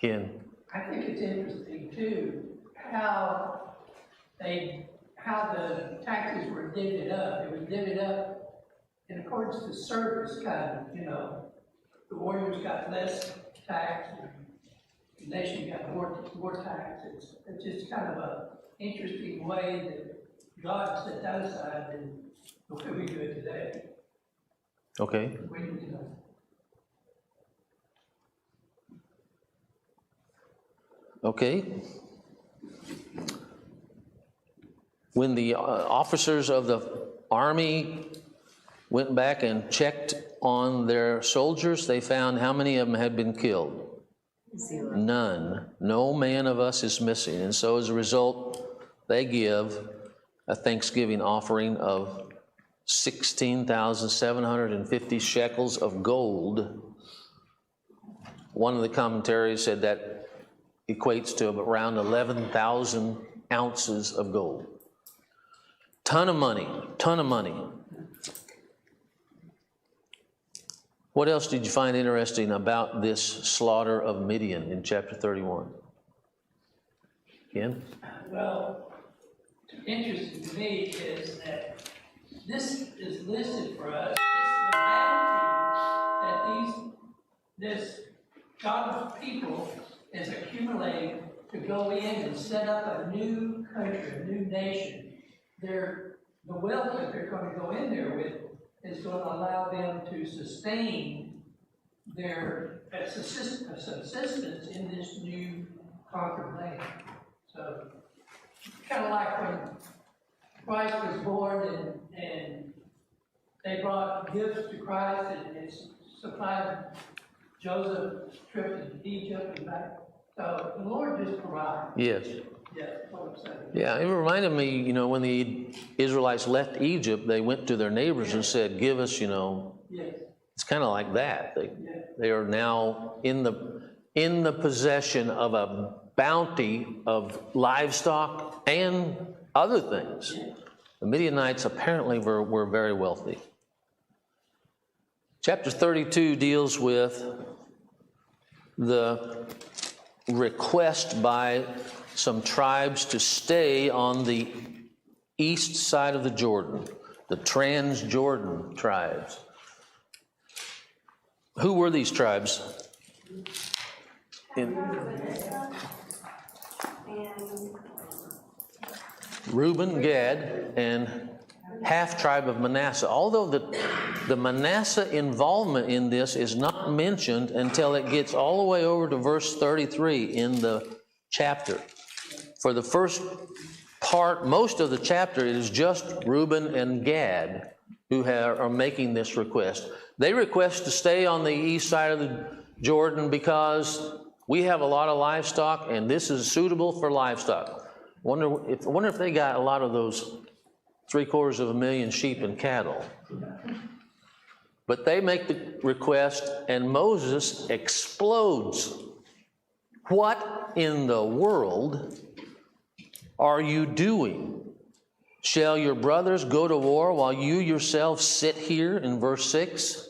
Ken? I think it's interesting too, how the taxes were divvied up. It was divvied up in accordance to service, kind of, the warriors got less tax, and the nation got more tax. It's just kind of a interesting way that God set that aside, and look what we do it today. Okay. Okay. When the officers of the army went back and checked on their soldiers, they found how many of them had been killed? 0. None. No man of us is missing. And so as a result, they give a Thanksgiving offering of 16,750 shekels of gold. One of the commentaries said that equates to around 11,000 ounces of gold. Ton of money. What else did you find interesting about this slaughter of Midian in chapter 31? Ken? Well, interesting to me is that this is listed for us. It's the bounty that this God's people is accumulating to go in and set up a new country, a new nation. The wealth that they're going to go in there with is going to allow them to sustain their subsistence in this new conquered land. So, kind of like when Christ was born and they brought gifts to Christ and it supplied Joseph's trip to Egypt and back. So the Lord just provides. Yes. Yeah, that's what I'm saying. Yeah, it reminded me, when the Israelites left Egypt, they went to their neighbors and said, give us, Yes. it's kind of like that. They are now in the possession of a bounty of livestock and other things. The Midianites apparently were very wealthy. Chapter 32 deals with the request by some tribes to stay on the east side of the Jordan, the Transjordan tribes. Who were these tribes? Reuben, Gad, and half tribe of Manasseh. Although the Manasseh involvement in this is not mentioned until it gets all the way over to verse 33 in the chapter. For the first part, most of the chapter, it is just Reuben and Gad who are making this request. They request to stay on the east side of the Jordan because we have a lot of livestock and this is suitable for livestock. Wonder if they got a lot of those 750,000 sheep and cattle. But they make the request, and Moses explodes. What in the world are you doing? Shall your brothers go to war while you yourselves sit here, in verse 6?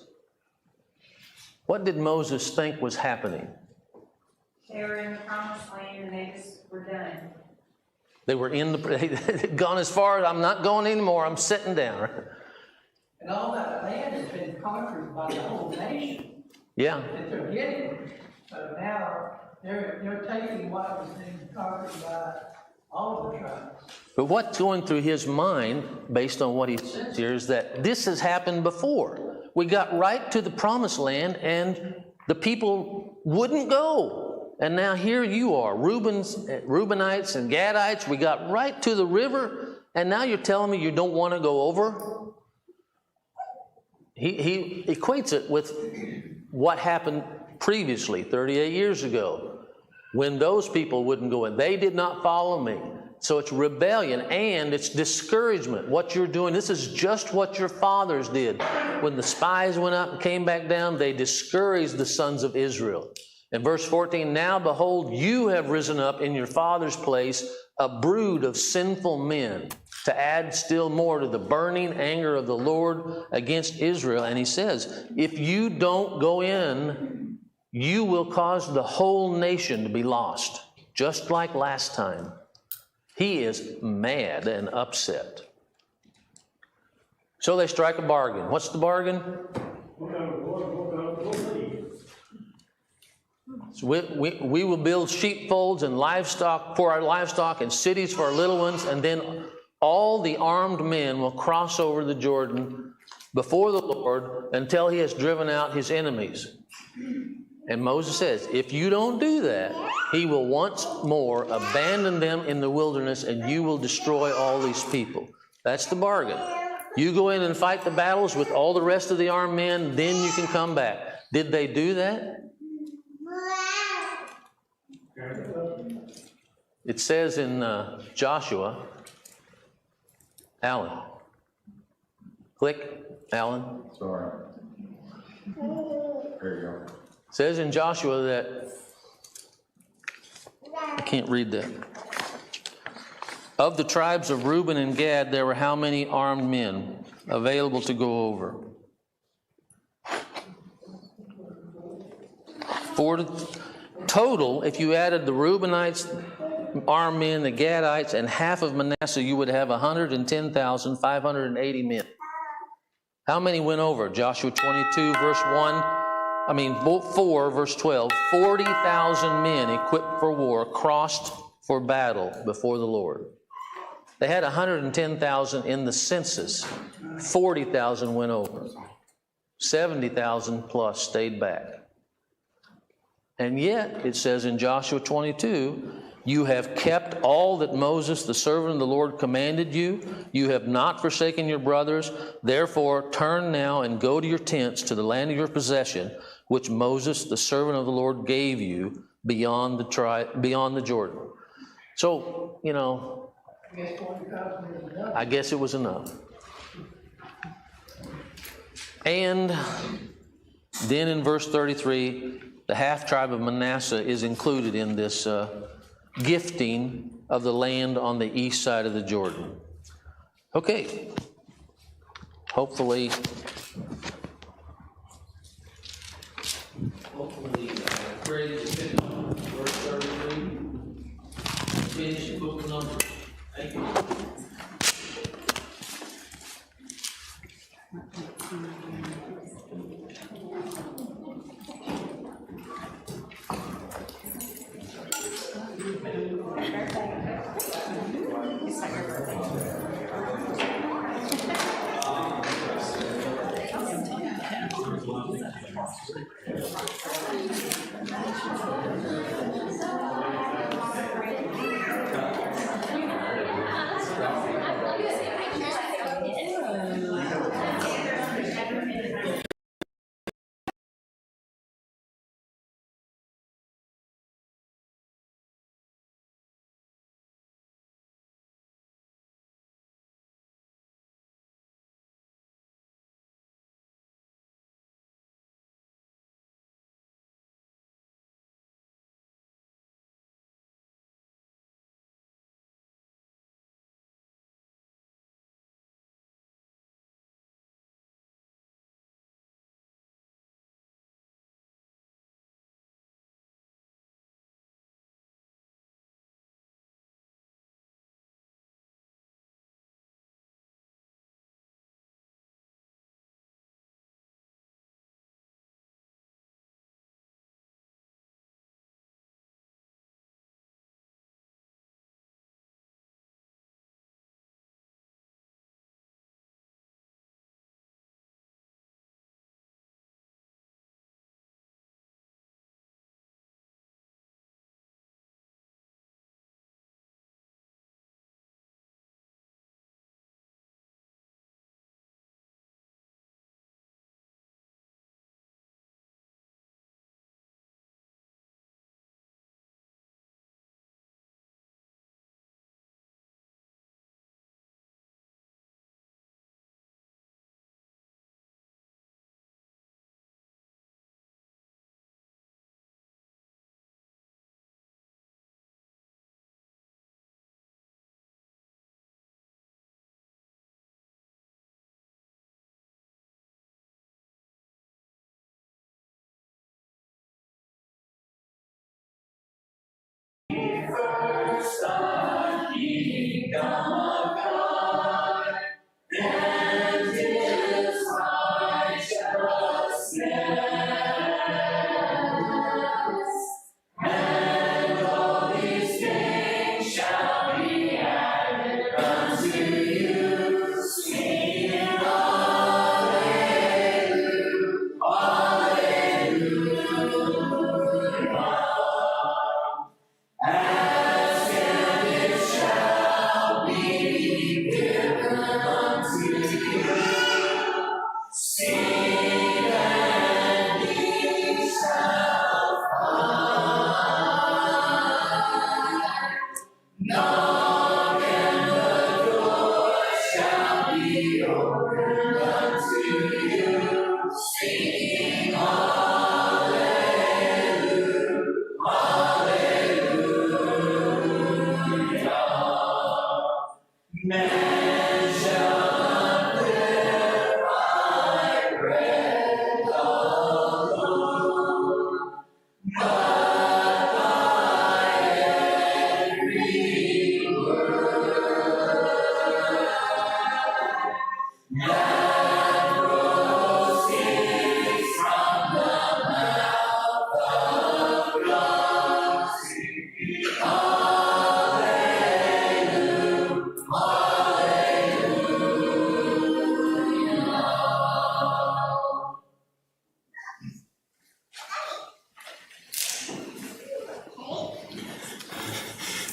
What did Moses think was happening? They were in the promised land and they just were done. They were they'd gone as far as, I'm not going anymore, I'm sitting down. And all that land has been conquered by the whole nation Yeah. that they're getting. So now they're taking what was being conquered by all of the tribes. But what's going through his mind, based on what he says here, is that this has happened before. We got right to the promised land and the people wouldn't go. And now here you are, Reubenites and Gadites, we got right to the river, and now you're telling me you don't want to go over? He equates it with what happened previously, 38 years ago, when those people wouldn't go in. They did not follow me. So it's rebellion and it's discouragement. What you're doing, this is just what your fathers did. When the spies went up and came back down, they discouraged the sons of Israel. In verse 14, now behold, you have risen up in your father's place a brood of sinful men, to add still more to the burning anger of the Lord against Israel. And he says, if you don't go in, you will cause the whole nation to be lost, just like last time. He is mad and upset. So they strike a bargain. What's the bargain? So we will build sheepfolds and livestock for our livestock and cities for our little ones, and then all the armed men will cross over the Jordan before the Lord until he has driven out his enemies. And Moses says, if you don't do that, he will once more abandon them in the wilderness and you will destroy all these people. That's the bargain. You go in and fight the battles with all the rest of the armed men, then you can come back. Did they do that? It says in Joshua, Alan. Click, Alan. Sorry. There you go. It says in Joshua that, I can't read that. Of the tribes of Reuben and Gad, there were how many armed men available to go over? 4 total, if you added the Reubenites, armed men, the Gadites, and half of Manasseh, you would have 110,580 men. How many went over? Joshua 22, verse 4, verse 12. 40,000 men equipped for war crossed for battle before the Lord. They had 110,000 in the census. 40,000 went over. 70,000 plus stayed back. And yet, it says in Joshua 22, you have kept all that Moses, the servant of the Lord, commanded you. You have not forsaken your brothers. Therefore, turn now and go to your tents to the land of your possession, which Moses, the servant of the Lord, gave you beyond the Jordan. So, I guess it was enough. And then in verse 33, the half-tribe of Manasseh is included in this gifting of the land on the east side of the Jordan. Okay. Hopefully, Craig is finished on verse 33. Finish the book of Numbers. Thank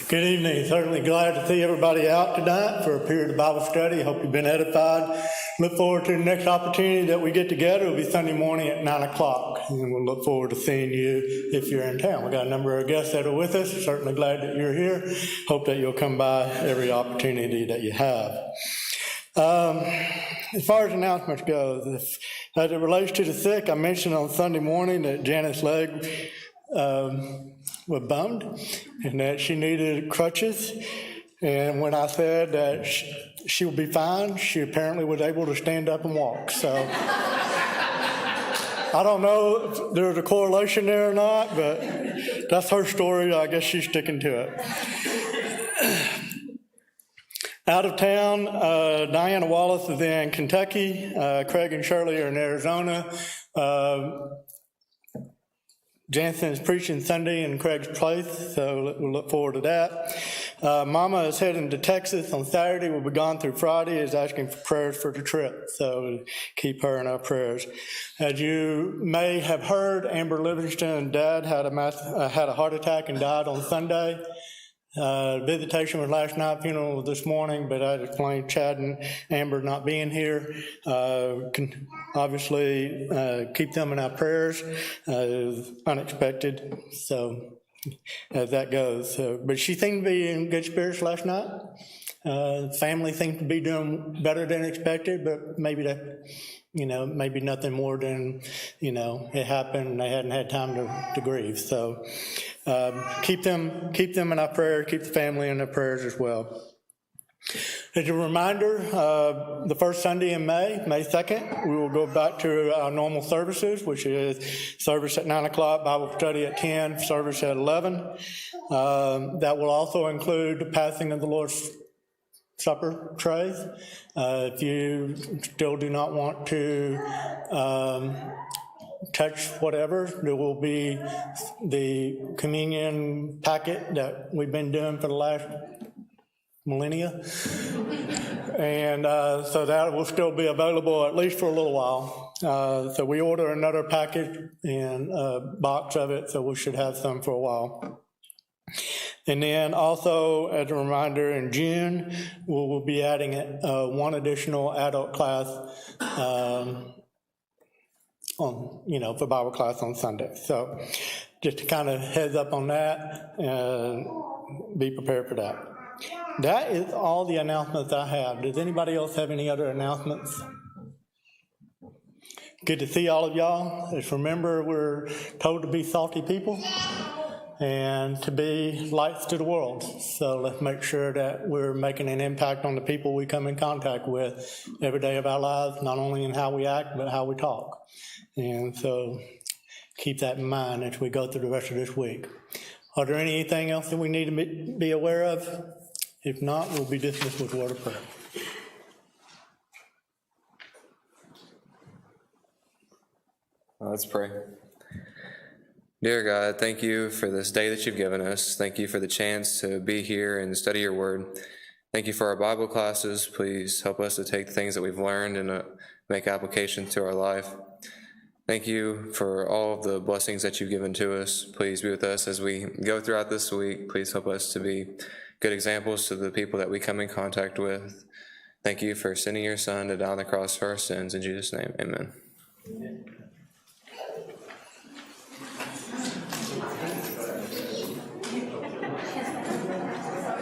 Good evening. Certainly glad to see everybody out tonight for a period of Bible study. Hope you've been edified. Look forward to the next opportunity that we get together. It'll be Sunday morning at 9 o'clock, and we'll look forward to seeing you if you're in town. We've got a number of guests that are with us. Certainly glad that you're here. Hope that you'll come by every opportunity that you have. As far as announcements goes, as it relates to the sick, I mentioned on Sunday morning that Janet's leg was bummed and that she needed crutches. And when I said that she would be fine, she apparently was able to stand up and walk. So I don't know if there's a correlation there or not, but that's her story. I guess she's sticking to it. Out of town, Diana Wallace is in Kentucky. Craig and Shirley are in Arizona. Jansen is preaching Sunday in Craig's place, so we'll look forward to that. Mama is heading to Texas on Saturday. We'll be gone through Friday. Is asking for prayers for the trip, so keep her in our prayers. As you may have heard, Amber Livingston's dad had a heart attack and died on Sunday. Visitation was last night, funeral was this morning, but I explained Chad and Amber not being here. Can obviously keep them in our prayers. Unexpected, so as that goes. But she seemed to be in good spirits last night. Family seemed to be doing better than expected, but maybe that, maybe nothing more than, it happened and they hadn't had time to grieve. So keep them in our prayers, keep the family in our prayers as well. As a reminder, the first Sunday in May 2nd, we will go back to our normal services, which is service at 9 o'clock, Bible study at 10, service at 11. That will also include the passing of the Lord's Supper trays. If you still do not want to touch whatever, there will be the communion packet that we've been doing for the last millennia. And so that will still be available at least for a little while. So we order another package and a box of it, so we should have some for a while. And then also, as a reminder, in June, we will be adding one additional adult class for Bible class on Sunday. So just to kind of heads up on that and be prepared for that. That is all the announcements I have. Does anybody else have any other announcements? Good to see all of y'all. Just remember, we're told to be salty people and to be lights to the world. So let's make sure that we're making an impact on the people we come in contact with every day of our lives, not only in how we act, but how we talk. And so keep that in mind as we go through the rest of this week. Are there anything else that we need to be aware of? If not, we'll be dismissed with a word of prayer. Let's pray. Dear God, thank you for this day that you've given us. Thank you for the chance to be here and study your word. Thank you for our Bible classes. Please help us to take the things that we've learned and make applications to our life. Thank you for all of the blessings that you've given to us. Please be with us as we go throughout this week. Please help us to be good examples to the people that we come in contact with. Thank you for sending your Son to die on the cross for our sins. In Jesus' name, amen.